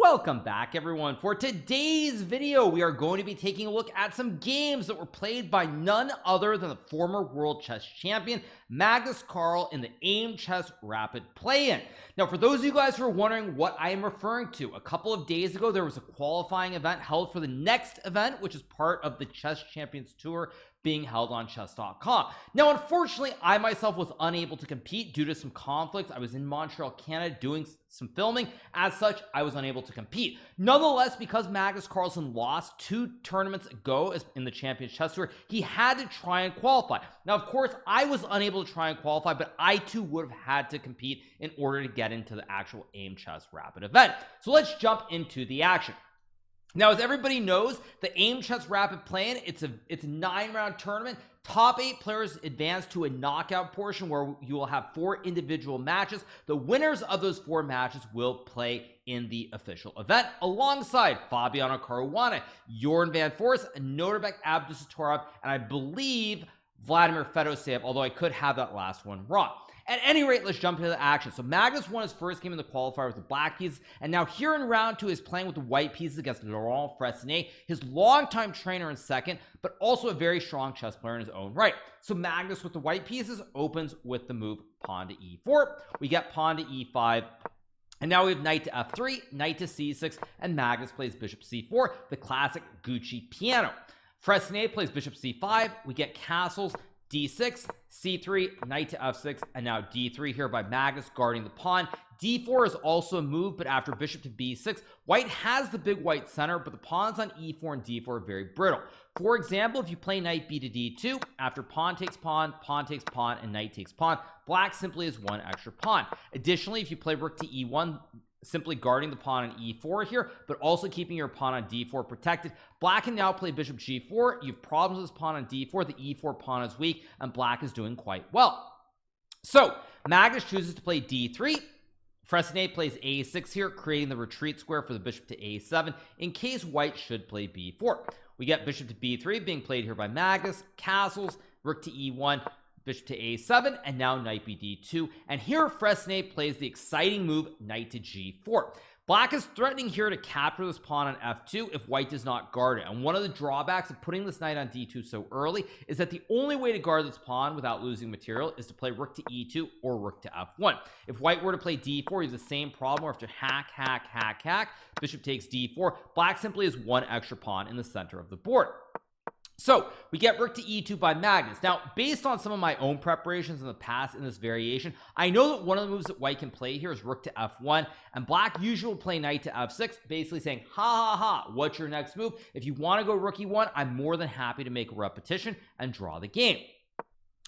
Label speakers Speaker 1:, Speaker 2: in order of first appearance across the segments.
Speaker 1: Welcome back everyone. For today's video we are going to be taking a look at some games that were played by none other than the former world chess champion Magnus Carlsen in the Aimchess Rapid Play-In. Now for those of you guys who are wondering what I am referring to, a couple of days ago there was a qualifying event held for the next event, which is part of the Chess Champions Tour being held on chess.com. Now unfortunately I myself was unable to compete due to some conflicts. I was in Montreal, Canada doing some filming. As such, I was unable to compete. Nonetheless, because Magnus Carlsen lost 2 tournaments ago in the Champions Chess Tour, he had to try and qualify. Now of course I was unable to try and qualify, but I too would have had to compete in order to get into the actual Aimchess Rapid event. So let's jump into the action. Now, as everybody knows, the Aimchess Rapid Play-In, it's a 9-round tournament. Top 8 players advance to a knockout portion where you will have 4 individual matches. The winners of those 4 matches will play in the official event alongside Fabiano Caruana, Jorn van Foreest, Norbek Abdusattorov, and I believe Vladimir Fedoseev, although I could have that last one wrong. At any rate, let's jump into the action. So Magnus won his first game in the qualifier with the black pieces, and now here in round 2 is playing with the white pieces against Laurent Fressinet, his longtime trainer in second, but also a very strong chess player in his own right. So Magnus with the white pieces opens with the move pawn to e4. We get pawn to e5. And now we have knight to f3, knight to c6, and Magnus plays bishop c4, the classic Gucci piano. Fressinet plays bishop c5. We get castles, d6, c3, knight to f6, and now d3 here by Magnus guarding the pawn. d4 is also a move, but after bishop to b6, white has the big white center, but the pawns on e4 and d4 are very brittle. For example, if you play knight b to d2, after pawn takes pawn, and knight takes pawn, black simply has 1 extra pawn. Additionally, if you play rook to e1, simply guarding the pawn on e4 here, but also keeping your pawn on d4 protected, black can now play bishop g4. You have problems with this pawn on d4. The e4 pawn is weak, and black is doing quite well. So Magnus chooses to play d3. Fressinet plays a6 here, creating the retreat square for the bishop to a7 in case white should play b4. We get bishop to b3 being played here by Magnus, castles, rook to e1, bishop to a7, and now knight bd2. And here Fressinet plays the exciting move knight to g4. Black is threatening here to capture this pawn on f2 if white does not guard it. And one of the drawbacks of putting this knight on d2 so early is that the only way to guard this pawn without losing material is to play rook to e2 or rook to f1. If white were to play d4, you have the same problem where after hack, bishop takes d4, black simply has 1 extra pawn in the center of the board. So we get rook to e2 by Magnus. Now based on some of my own preparations in the past in this variation, I know that one of the moves that white can play here is rook to f1, and black usually will play knight to f6, basically saying what's your next move? If you want to go rook e1, I'm more than happy to make a repetition and draw the game.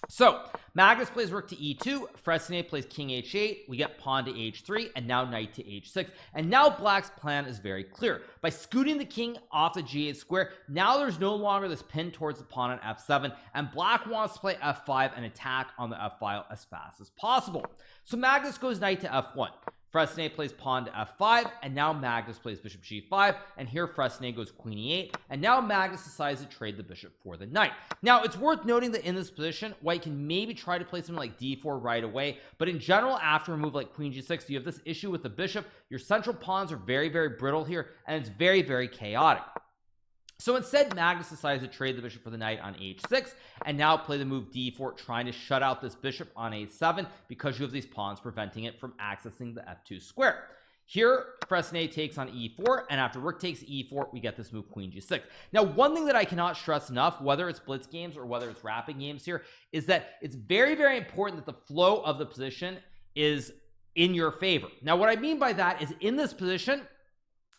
Speaker 1: So Magnus plays rook to e2, Fressinet plays king h8, we get pawn to h3, and now knight to h6. And now black's plan is very clear. By scooting the king off the g8 square, now there's no longer this pin towards the pawn on f7, and black wants to play f5 and attack on the f file as fast as possible. So Magnus goes knight to f1. Fressinet plays pawn to f5, and now Magnus plays bishop g5, and here Fressinet goes queen e8, and now Magnus decides to trade the bishop for the knight. Now it's worth noting that in this position white can maybe try to play something like d4 right away, but in general after a move like queen g6 you have this issue with the bishop. Your central pawns are very brittle here, and it's very chaotic. So instead Magnus decides to trade the bishop for the knight on h6 and now play the move d4, trying to shut out this bishop on a7 because you have these pawns preventing it from accessing the f2 square. Here Fressinet takes on e4, and after rook takes e4 we get this move queen g6. Now one thing that I cannot stress enough, whether it's blitz games or whether it's rapid games here, is that it's very important that the flow of the position is in your favor. Now what I mean by that is in this position,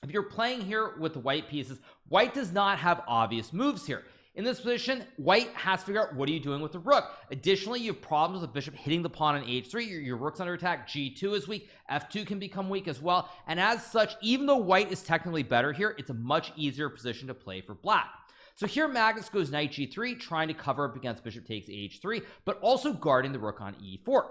Speaker 1: if you're playing here with the white pieces, white does not have obvious moves here. In this position, white has to figure out what are you doing with the rook. Additionally, you have problems with the bishop hitting the pawn on h3. Your rook's under attack. g2 is weak. f2 can become weak as well. And as such, even though white is technically better here, it's a much easier position to play for black. So here Magnus goes knight g3, trying to cover up against bishop takes h3, but also guarding the rook on e4.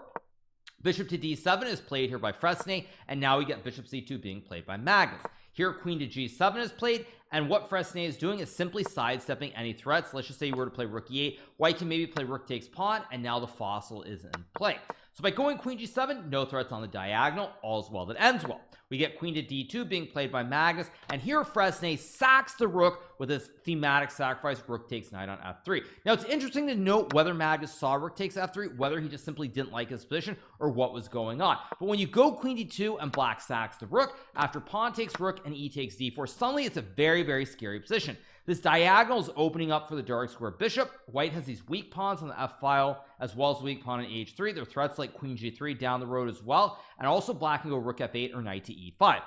Speaker 1: Bishop to d7 is played here by Fressinet, and now we get bishop c2 being played by Magnus. Here queen to g7 is played, and what Fressinet is doing is simply sidestepping any threats. Let's just say you were to play rook e8, white can maybe play rook takes pawn, and now the fossil is in play. So by going queen g7, no threats on the diagonal, all's well that ends well. We get queen to d2 being played by Magnus, and here Fresnay sacks the rook with his thematic sacrifice, rook takes knight on f3. Now it's interesting to note whether Magnus saw rook takes f3, whether he just simply didn't like his position, or what was going on. But when you go queen d2 and black sacks the rook, after pawn takes rook and e takes d4, suddenly it's a very, very scary position. This diagonal is opening up for the dark square bishop. White has these weak pawns on the f file, as well as weak pawn on h3. There are threats like queen g3 down the road as well, and also black can go rook f8 or knight to e5.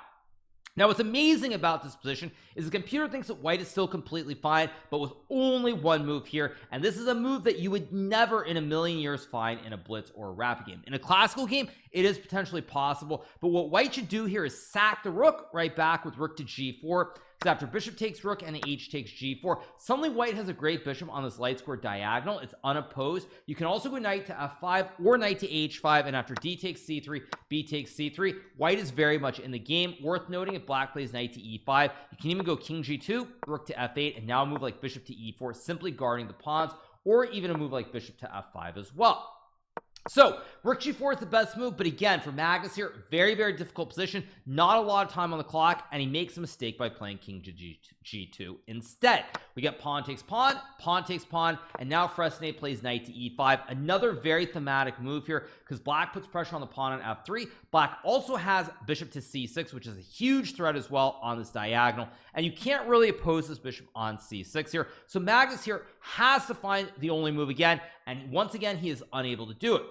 Speaker 1: Now what's amazing about this position is the computer thinks that white is still completely fine, but with only one move here, and this is a move that you would never in a million years find in a blitz or a rapid game. In a classical game, it is potentially possible, but what white should do here is sack the rook right back with rook to g4, because after bishop takes rook and h takes g4, suddenly white has a great bishop on this light square diagonal. It's unopposed. You can also go knight to f5 or knight to h5, and after d takes c3, b takes c3, white is very much in the game. Worth noting, if black plays knight to e5, you can even go king g2, rook to f8, and now a move like bishop to e4, simply guarding the pawns, or even a move like bishop to f5 as well. So rook g4 is the best move, but again, for Magnus here, very, very difficult position, not a lot of time on the clock, and he makes a mistake by playing king to g2 instead. We get pawn takes pawn, and now Fresnay plays knight to e5, another very thematic move here, because black puts pressure on the pawn on f3. Black also has bishop to c6, which is a huge threat as well on this diagonal, and you can't really oppose this bishop on c6 here. So Magnus here has to find the only move again, and once again he is unable to do it.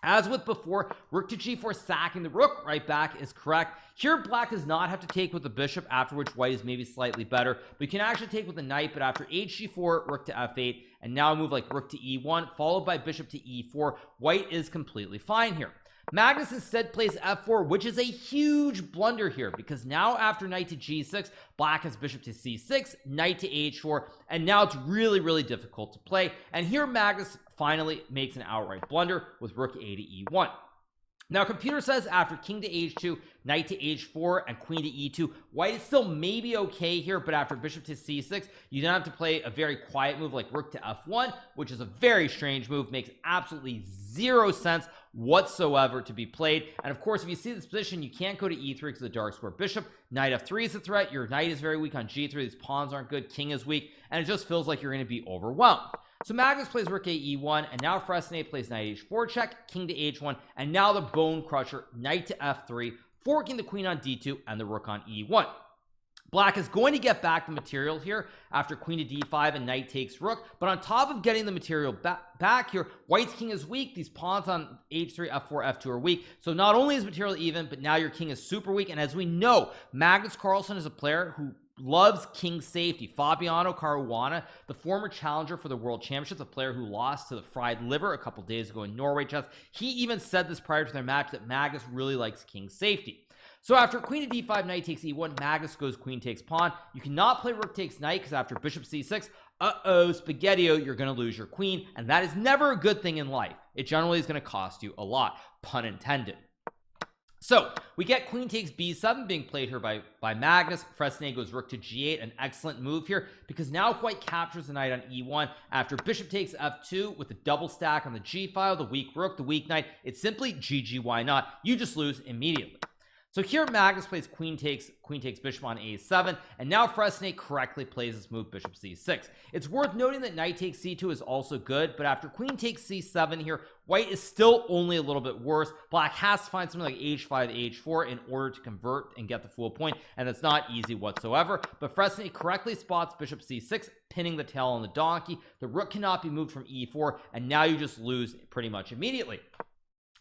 Speaker 1: As with before, rook to g4 sacking the rook right back is correct. Here black does not have to take with the bishop, after which white is maybe slightly better, but you can actually take with the knight. But after hg4, rook to f8, and now a move like rook to e1 followed by bishop to e4, white is completely fine here. Magnus instead plays f4, which is a huge blunder here, because now after knight to g6, black has bishop to c6, knight to h4, and now it's really, really difficult to play. And here Magnus finally makes an outright blunder with rook a to e1. Now computer says after king to h2, knight to h4, and queen to e2, white is still maybe okay here, but after bishop to c6, you then have to play a very quiet move like rook to f1, which is a very strange move, makes absolutely zero sense whatsoever to be played. And of course, if you see this position, you can't go to e3 because of the dark square bishop. Knight f3 is a threat. Your knight is very weak on g3. These pawns aren't good. King is weak, and it just feels like you're going to be overwhelmed. So Magnus plays rook a e1, and now Fresnay plays knight h4 check, king to h1, and now the bone crusher, knight to f3, forking the queen on d2 and the rook on e1. Black is going to get back the material here after queen to d5 and knight takes rook, but on top of getting the material back here, white's king is weak. These pawns on h3, f4, f2 are weak. So not only is material even, but now your king is super weak. And as we know, Magnus Carlsen is a player who loves king safety. Fabiano Caruana, the former challenger for the world championship, the player who lost to the fried liver a couple days ago in Norway chess, he even said this prior to their match, that Magnus really likes king safety. So after queen to d5, knight takes e1, Magnus goes queen takes pawn. You cannot play rook takes knight, because after bishop c6, spaghetti-o, you're going to lose your queen, and that is never a good thing in life. It generally is going to cost you a lot, pun intended. So we get queen takes b7 being played here by Magnus. Fresnay goes rook to g8, an excellent move here, because now if white captures the knight on e1, after bishop takes f2 with the double stack on the g file, the weak rook, the weak knight, it's simply GG, why not? You just lose immediately. So here Magnus plays queen takes bishop on a7, and now Fresnay correctly plays this move bishop c6. It's worth noting that knight takes c2 is also good, but after queen takes c7 here, white is still only a little bit worse. Black has to find something like h5, h4 in order to convert and get the full point, and that's not easy whatsoever. But Fresnay correctly spots bishop c6, pinning the tail on the donkey. The rook cannot be moved from e4, and now you just lose pretty much immediately.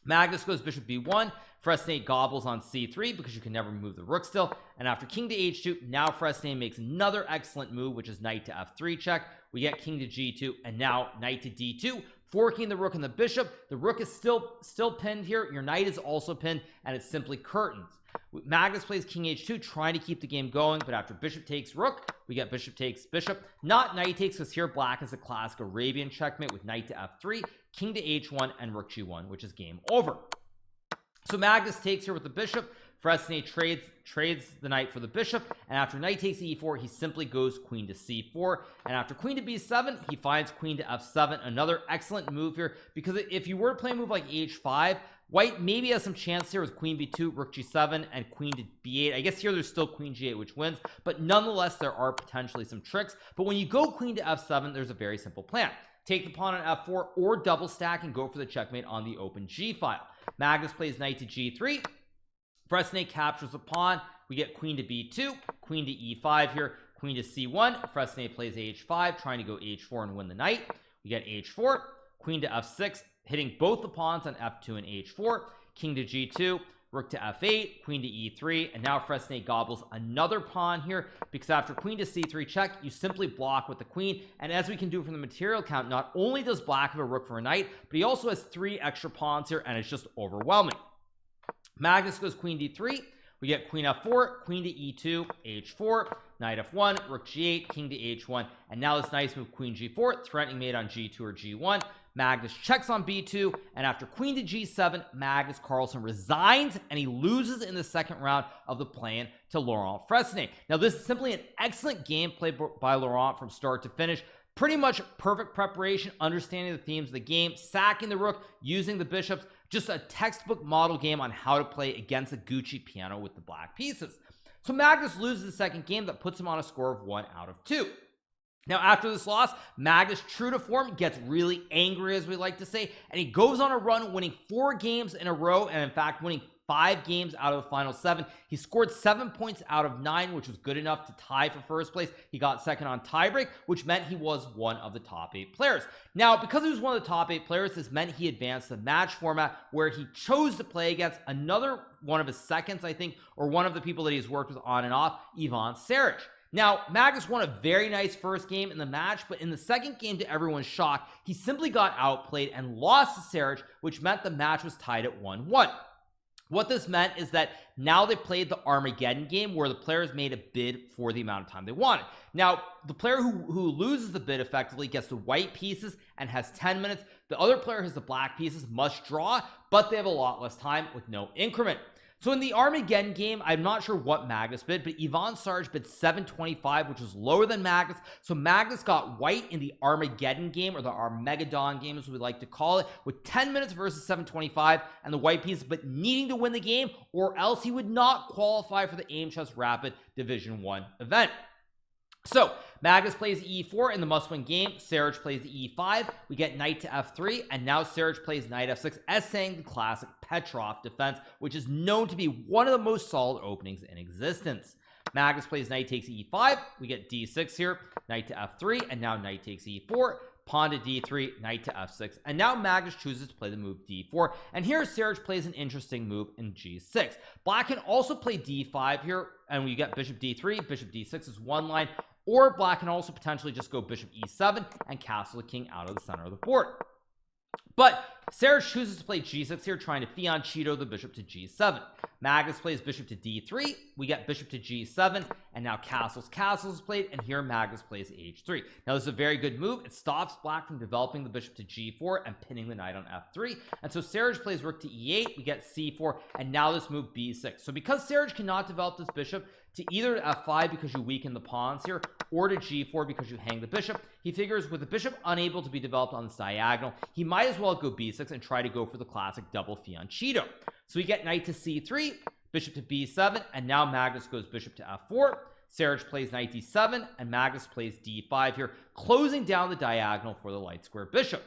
Speaker 1: Magnus goes bishop b1. Fresnay gobbles on c3 because you can never move the rook still, and after king to h2, now Fresnay makes another excellent move, which is knight to f3 check. We get king to g2, and now knight to d2, forking the rook and the bishop. The rook is still pinned here. Your knight is also pinned, and it's simply curtains. Magnus plays king h2, trying to keep the game going, but after bishop takes rook, we get bishop takes bishop, not knight takes, because here black is a classic Arabian checkmate with knight to f3, king to h1, and rook g1, which is game over. So Magnus takes here with the bishop. Fresnay trades the knight for the bishop, and after knight takes e4, he simply goes queen to c4, and after queen to b7, he finds queen to f7, another excellent move here, because if you were to play a move like h5, White maybe has some chance here with queen b2, rook g7, and queen to b8. I guess here there's still queen g8 which wins, but nonetheless there are potentially some tricks. But when you go queen to f7, there's a very simple plan. Take the pawn on f4 or double stack and go for the checkmate on the open g file. Magnus plays knight to g3. Fresnay captures the pawn. We get queen to b2, queen to e5 here, queen to c1. Fresnay plays h5, trying to go h4 and win the knight. We get h4, queen to f6, hitting both the pawns on f2 and h4, king to g2, rook to f8, queen to e3, and now Fresnay gobbles another pawn here, because after queen to c3 check, you simply block with the queen. And as we can do from the material count, not only does black have a rook for a knight, but he also has 3 extra pawns here, and it's just overwhelming. Magnus goes queen d3. We get queen f4, queen to e2, h4, knight f1, rook g8, king to h1, and now this nice move queen g4, threatening mate on g2 or g1. Magnus checks on b2, and after queen to g7, Magnus Carlsen resigns, and he loses in the second round of the play-in to Laurent Fresnay. Now this is simply an excellent game played by Laurent from start to finish. Pretty much perfect preparation, understanding the themes of the game, sacking the rook, using the bishops, just a textbook model game on how to play against a Gucci piano with the black pieces. So Magnus loses the second game. That puts him on a score of 1 out of 2. Now after this loss, Magnus, true to form, gets really angry, as we like to say, and he goes on a run, winning 4 games in a row, and in fact winning 5 games out of the final 7. He scored 7 points out of 9, which was good enough to tie for first place. He got second on tiebreak, which meant he was one of the top 8 players. Now, because he was one of the top 8 players, this meant he advanced the match format, where he chose to play against another one of his seconds, I think, or one of the people that he's worked with on and off, Ivan Saric. Now, Magnus won a very nice first game in the match, but in the second game, to everyone's shock, he simply got outplayed and lost to Saric, which meant the match was tied at 1-1. What this meant is that now they played the Armageddon game, where the players made a bid for the amount of time they wanted. Now, the player who loses the bid effectively gets the white pieces and has 10 minutes. The other player has the black pieces, must draw, but they have a lot less time with no increment. So in the Armageddon game, I'm not sure what Magnus bid, but Ivan Saric bid 725, which was lower than Magnus. So Magnus got white in the Armageddon game, or the Armageddon game as we like to call it, with 10 minutes versus 725 and the white piece, but needing to win the game, or else he would not qualify for the Aimchess Rapid Division 1 event. So Magnus plays e4 in the must-win game. Saric plays e5. We get knight to f3, and now Saric plays knight f6, essaying the classic Petrov defense, which is known to be one of the most solid openings in existence. Magnus plays knight takes e5. We get d6 here, knight to f3, and now knight takes e4. Pawn to d3, knight to f6, and now Magnus chooses to play the move d4, and here Saric plays an interesting move in g6. Black can also play d5 here, and we get bishop d3, bishop d6 is one line, or black can also potentially just go bishop e7 and castle the king out of the center of the board. But Saric chooses to play g6 here, trying to fianchetto the bishop to g7. Magnus plays bishop to d3. We get bishop to g7, and now castles is played, and here Magnus plays h3. Now this is a very good move. It stops black from developing the bishop to g4 and pinning the knight on f3. And so Saric plays rook to e8. We get c4, and now this move b6. So because Saric cannot develop this bishop to either f5 because you weaken the pawns here, or to g4 because you hang the bishop, he figures with the bishop unable to be developed on this diagonal, he might as well go b6 and try to go for the classic double fianchetto. So we get knight to c3, bishop to b7, and now Magnus goes bishop to f4. Saric plays knight d7, and Magnus plays d5 here, closing down the diagonal for the light square bishop.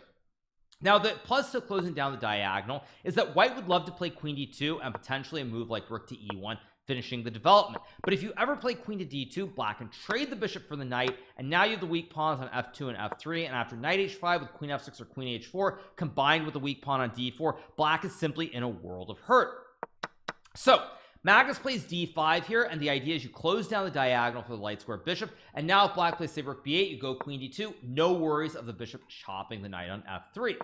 Speaker 1: Now the plus to closing down the diagonal is that white would love to play queen d2 and potentially a move like rook to e1, finishing the development. But if you ever play queen to d2, black can trade the bishop for the knight, and now you have the weak pawns on f2 and f3, and after knight h5 with queen f6 or queen h4 combined with the weak pawn on d4, black is simply in a world of hurt. So Magnus plays d5 here, and the idea is you close down the diagonal for the light square bishop, and now if black plays say rook b8, you go queen d2, no worries of the bishop chopping the knight on f3.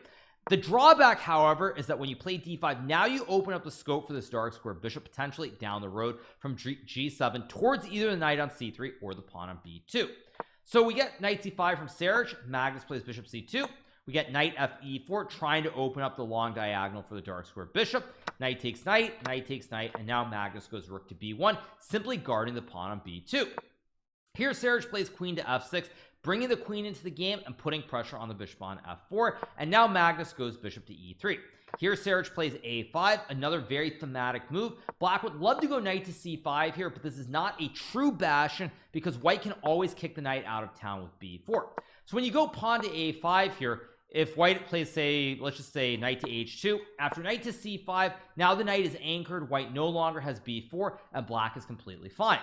Speaker 1: The drawback, however, is that when you play d5, now you open up the scope for this dark square bishop potentially down the road from g7 towards either the knight on c3 or the pawn on b2. So we get knight c5 from Saric. Magnus plays bishop c2. We get knight fe4, trying to open up the long diagonal for the dark square bishop. Knight takes knight, and now Magnus goes rook to b1, simply guarding the pawn on b2. Here Saric plays queen to f6, bringing the queen into the game and putting pressure on the bishop on f4. And now Magnus goes bishop to e3. Here Serge plays a5, another very thematic move. Black would love to go knight to c5 here, but this is not a true bastion because white can always kick the knight out of town with b4. So when you go pawn to a5 here, if white plays, say, let's just say knight to h2, after knight to c5, now the knight is anchored, white no longer has b4, and black is completely fine.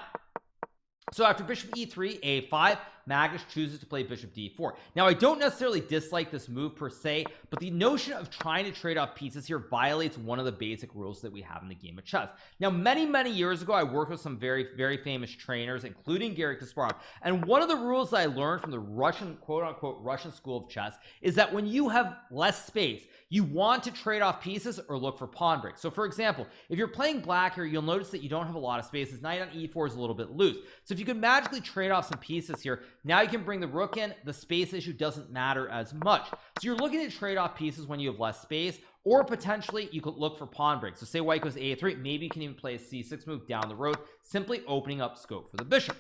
Speaker 1: So after bishop e3, a5, Magnus chooses to play bishop d4. Now, I don't necessarily dislike this move per se, but the notion of trying to trade off pieces here violates one of the basic rules that we have in the game of chess. Now, many years ago, I worked with some very famous trainers, including Garry Kasparov, and one of the rules that I learned from the Russian, quote-unquote, Russian school of chess is that when you have less space, you want to trade off pieces or look for pawn breaks. So, for example, if you're playing black here, you'll notice that you don't have a lot of space. This knight on e4 is a little bit loose. So if you could magically trade off some pieces here, now you can bring the rook in. The space issue doesn't matter as much. So you're looking to trade off pieces when you have less space, or potentially you could look for pawn breaks. So say white goes a3, maybe you can even play a c6 move down the road, simply opening up scope for the bishop.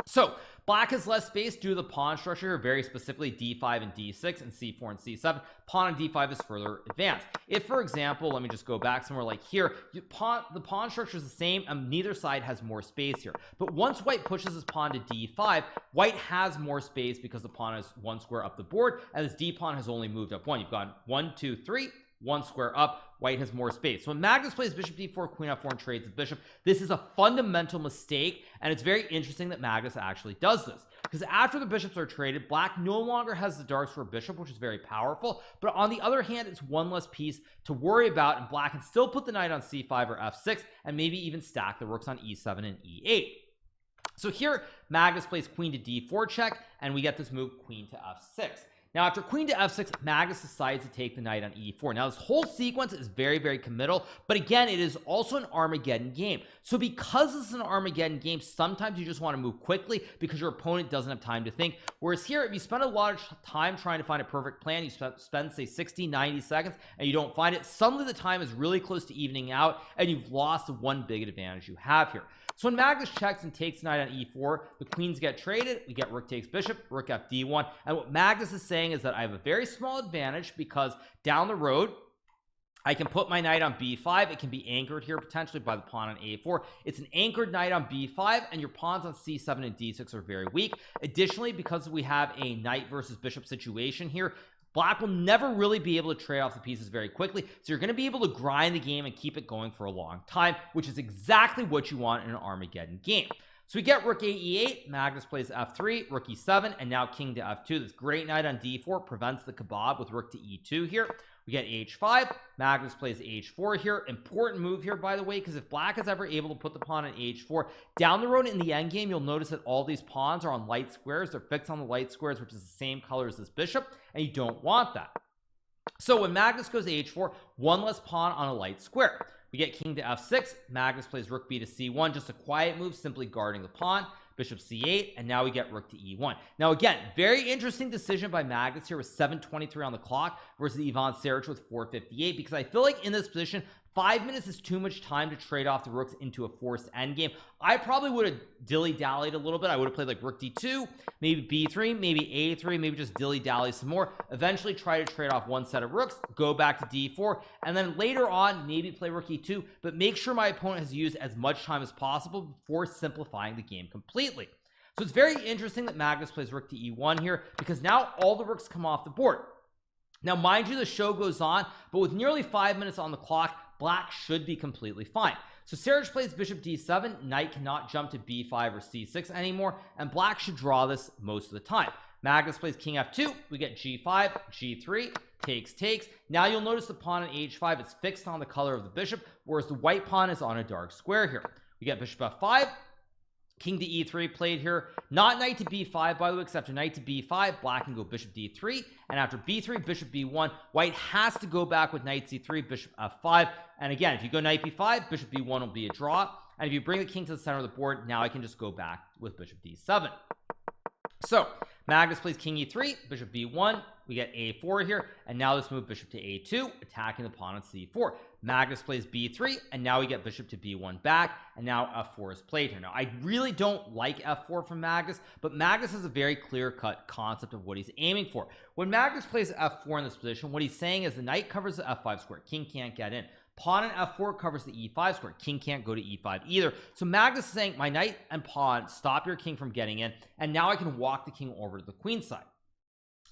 Speaker 1: So black has less space due to the pawn structure here, very specifically d5 and d6 and c4 and c7. Pawn on d5 is further advanced. If, for example, let me just go back somewhere like here, the pawn structure is the same and neither side has more space here. But once white pushes his pawn to d5, white has more space because the pawn is one square up the board, and this d pawn has only moved up one. You've got 1 2 3, one square up. White has more space. So when Magnus plays bishop d4, queen f4, and trades the bishop, this is a fundamental mistake, and it's very interesting that Magnus actually does this, because after the bishops are traded, black no longer has the dark square bishop, which is very powerful, but on the other hand, it's one less piece to worry about, and black can still put the knight on c5 or f6, and maybe even stack the rooks on e7 and e8. So here Magnus plays queen to d4 check, and we get this move queen to f6. Now after queen to f6, Magnus decides to take the knight on e4. Now this whole sequence is very committal, but again, it is also an Armageddon game. So because this is an Armageddon game, sometimes you just want to move quickly because your opponent doesn't have time to think. Whereas here, if you spend a lot of time trying to find a perfect plan, you spend say 60-90 seconds and you don't find it, suddenly the time is really close to evening out and you've lost the one big advantage you have here. So when Magnus checks and takes knight on e4, the queens get traded. We get rook takes bishop, rook f d1. And what Magnus is saying is that I have a very small advantage because down the road, I can put my knight on b5. It can be anchored here potentially by the pawn on a4. It's an anchored knight on b5, and your pawns on c7 and d6 are very weak. Additionally, because we have a knight versus bishop situation here, black will never really be able to trade off the pieces very quickly, so you're going to be able to grind the game and keep it going for a long time, which is exactly what you want in an Armageddon game. So we get rook a e8, Magnus plays f3, rook e7, and now king to f2. This great knight on d4 prevents the kebab with rook to e2 here. We get h5, Magnus plays h4 here. Important move here, by the way, because if black is ever able to put the pawn on h4, down the road in the endgame, you'll notice that all these pawns are on light squares. They're fixed on the light squares, which is the same color as this bishop, and you don't want that. So when Magnus goes to h4, one less pawn on a light square. We get king to f6, Magnus plays rook b to c1, just a quiet move, simply guarding the pawn. Bishop c8, and now we get rook to e1. Now again, very interesting decision by Magnus here with 7:23 on the clock versus Ivan Serge with 4:58, because I feel like in this position 5 minutes is too much time to trade off the rooks into a forced endgame. I probably would have dilly-dallied a little bit. I would have played like rook d2, maybe b3, maybe a3, maybe just dilly-dally some more, eventually try to trade off one set of rooks, go back to d4, and then later on maybe play rook e2, but make sure my opponent has used as much time as possible before simplifying the game completely. So it's very interesting that Magnus plays rook to e1 here, because now all the rooks come off the board. Now mind you, the show goes on, but with nearly 5 minutes on the clock, black should be completely fine. So Serge plays bishop d7, knight cannot jump to b5 or c6 anymore, and black should draw this most of the time. Magnus plays king f2, we get g5, g3, takes. Now you'll notice the pawn on h5 is fixed on the color of the bishop, whereas the white pawn is on a dark square here. We get bishop f5, king to e3 played here, not knight to b5 by the way, because after knight to b5, black can go bishop d3, and after b3, bishop b1, white has to go back with knight c3, bishop f5, and again, if you go knight b5, bishop b1 will be a draw, and if you bring the king to the center of the board, now I can just go back with bishop d7. So Magnus plays king e3, bishop b1, we get a4 here, and now let's move bishop to a2, attacking the pawn on c4. Magnus plays b3, and now we get bishop to b1 back, and now f4 is played here. Now I really don't like f4 from Magnus, but Magnus has a very clear-cut concept of what he's aiming for. When Magnus plays f4 in this position, what he's saying is the knight covers the f5 square, king can't get in. Pawn and f4 covers the e5 square, king can't go to e5 either. So Magnus is saying my knight and pawn stop your king from getting in, and now I can walk the king over to the queen side.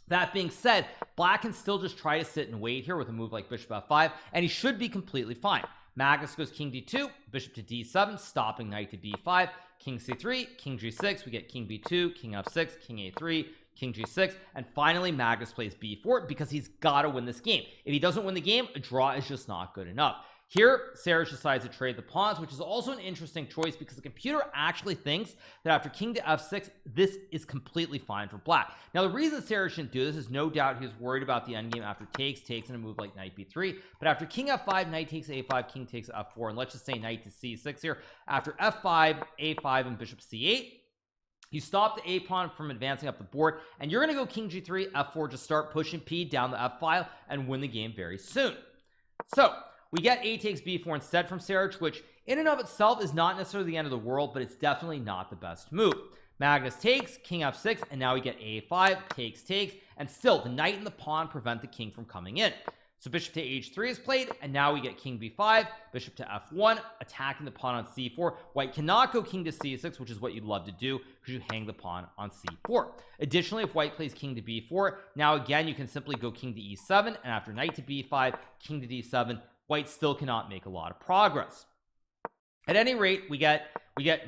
Speaker 1: That being said, black can still just try to sit and wait here with a move like bishop f5, and he should be completely fine. Magnus goes king d2, bishop to d7, stopping knight to b5, king c3, king g6, we get king b2, king f6, king a3, king g6, and finally Magnus plays b4 because he's got to win this game. If he doesn't win the game, a draw is just not good enough. Here Serge decides to trade the pawns, which is also an interesting choice because the computer actually thinks that after king to f6 this is completely fine for black. Now the reason Serge didn't do this is no doubt he was worried about the endgame after takes and a move like knight b3, but after king f5, knight takes a5, king takes f4, and let's just say knight to c6 here. After f5, a5, and bishop c8, you stop the a pawn from advancing up the board, and you're going to go king g3, f4 to start pushing p down the f file and win the game very soon. So we get a takes b4 instead from Serge, which in and of itself is not necessarily the end of the world, but it's definitely not the best move. Magnus takes, king f6, and now we get a5, takes, and still the knight and the pawn prevent the king from coming in. So bishop to h3 is played, and now we get king b5, bishop to f1, attacking the pawn on c4. White cannot go king to c6, which is what you'd love to do because you hang the pawn on c4. Additionally, if white plays king to b4, now again you can simply go king to e7, and after knight to b5, king to d7, white still cannot make a lot of progress. At any rate, we get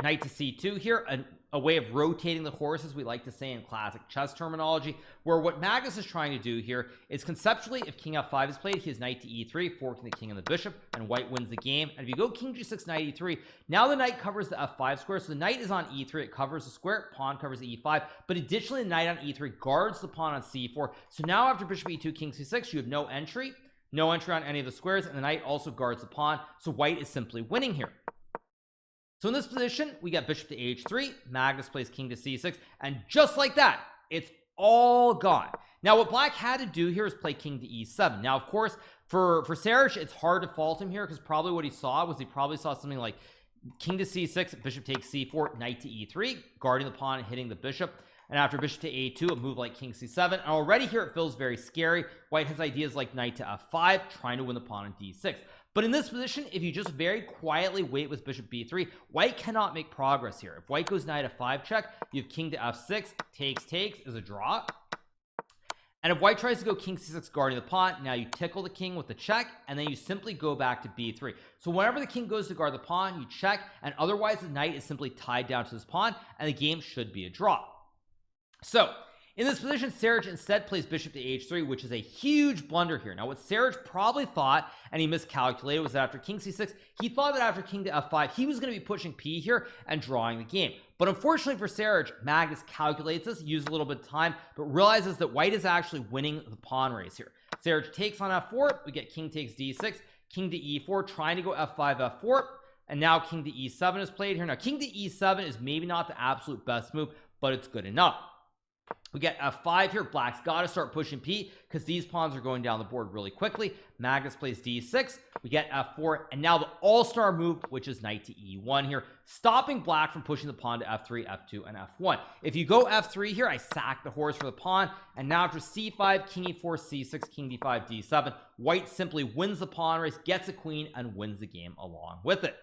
Speaker 1: knight to c2 here, a way of rotating the horses, we like to say in classic chess terminology, where what Magnus is trying to do here is conceptually, if king f5 is played, he has knight to e3, forking the king and the bishop, and white wins the game. And if you go king g6, knight e3, now the knight covers the f5 square, so the knight is on e3, it covers the square, pawn covers the e5, but additionally the knight on e3 guards the pawn on c4. So now after bishop e2, king c6, you have no entry on any of the squares, and the knight also guards the pawn, so white is simply winning here. So in this position, we get bishop to h3, Magnus plays king to c6, and just like that, it's all gone. Now what black had to do here is play king to e7. Now of course, for Serge, it's hard to fault him here because probably what he saw was he probably saw something like king to c6, bishop takes c4, knight to e3, guarding the pawn and hitting the bishop. And after bishop to a2, a move like king c7, and already here it feels very scary. White has ideas like knight to f5, trying to win the pawn on d6. But in this position, if you just very quietly wait with bishop b3, white cannot make progress here. If white goes knight f5 check, you have king to f6, takes is a draw. And if white tries to go king c6 guarding the pawn, now you tickle the king with the check, and then you simply go back to b3. So whenever the king goes to guard the pawn, you check, and otherwise the knight is simply tied down to this pawn, and the game should be a draw. So in this position, Serge instead plays bishop to h3, which is a huge blunder here. Now what Serge probably thought, and he miscalculated, was that after king c6, he thought that after king to f5 he was going to be pushing p here and drawing the game. But unfortunately for Serge, Magnus calculates this, uses a little bit of time, but realizes that white is actually winning the pawn race here. Serge takes on f4, we get king takes d6, king to e4, trying to go f5 f4, and now king to e7 is played here. Now king to e7 is maybe not the absolute best move, but it's good enough. We get f5 here. Black's got to start pushing p because these pawns are going down the board really quickly. Magnus plays d6, we get f4, and now the all-star move, which is knight to e1 here, stopping black from pushing the pawn to f3, f2, and f1. If you go f3 here, I sack the horse for the pawn, and now after c5, king e4, c6, king d5, d7, white simply wins the pawn race, gets a queen, and wins the game along with it.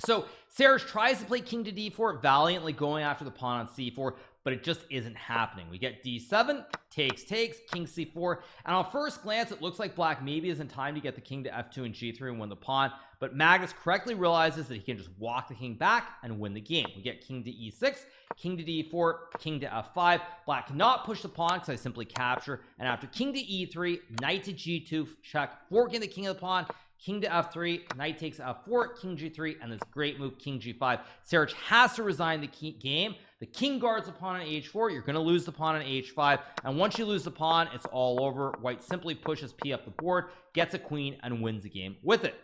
Speaker 1: So Serge tries to play king to d4, valiantly going after the pawn on c4, but it just isn't happening. We get d7, takes, king c4, and on first glance it looks like black maybe is in time to get the king to f2 and g3 and win the pawn, but Magnus correctly realizes that he can just walk the king back and win the game. We get king to e6, king to d4, king to f5. Black cannot push the pawn because I simply capture, and after king to e3, knight to g2 check, forking the king of the pawn, king to f3, knight takes f4, king g3, and this great move king g5. Serge has to resign the game. The king guards the pawn on h4, you're going to lose the pawn on h5, and once you lose the pawn, it's all over. White simply pushes p up the board, gets a queen, and wins the game with it.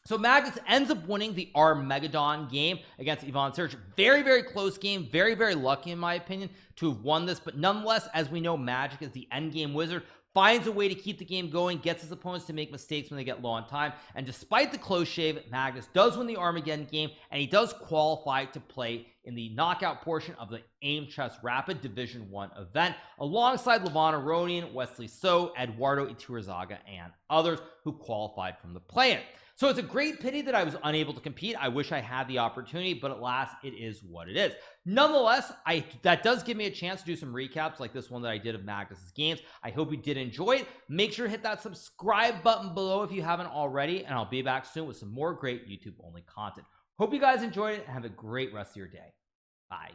Speaker 1: So Magnus ends up winning the Armageddon game against Ivan Serge. Very, very close game. Very, very lucky, in my opinion, to have won this. But nonetheless, as we know, Magic is the endgame wizard. Finds a way to keep the game going, gets his opponents to make mistakes when they get low on time. And despite the close shave, Magnus does win the Armageddon game, and he does qualify to play in the knockout portion of the Aimchess Rapid Division 1 event, alongside Levon Aronian, Wesley So, Eduardo Iturrizaga, and others who qualified from the play-in. So it's a great pity that I was unable to compete. I wish I had the opportunity, but at last, it is what it is. Nonetheless, that does give me a chance to do some recaps like this one that I did of Magnus's games. I hope you did enjoy it. Make sure to hit that subscribe button below if you haven't already, and I'll be back soon with some more great YouTube-only content. Hope you guys enjoyed it and have a great rest of your day. Bye.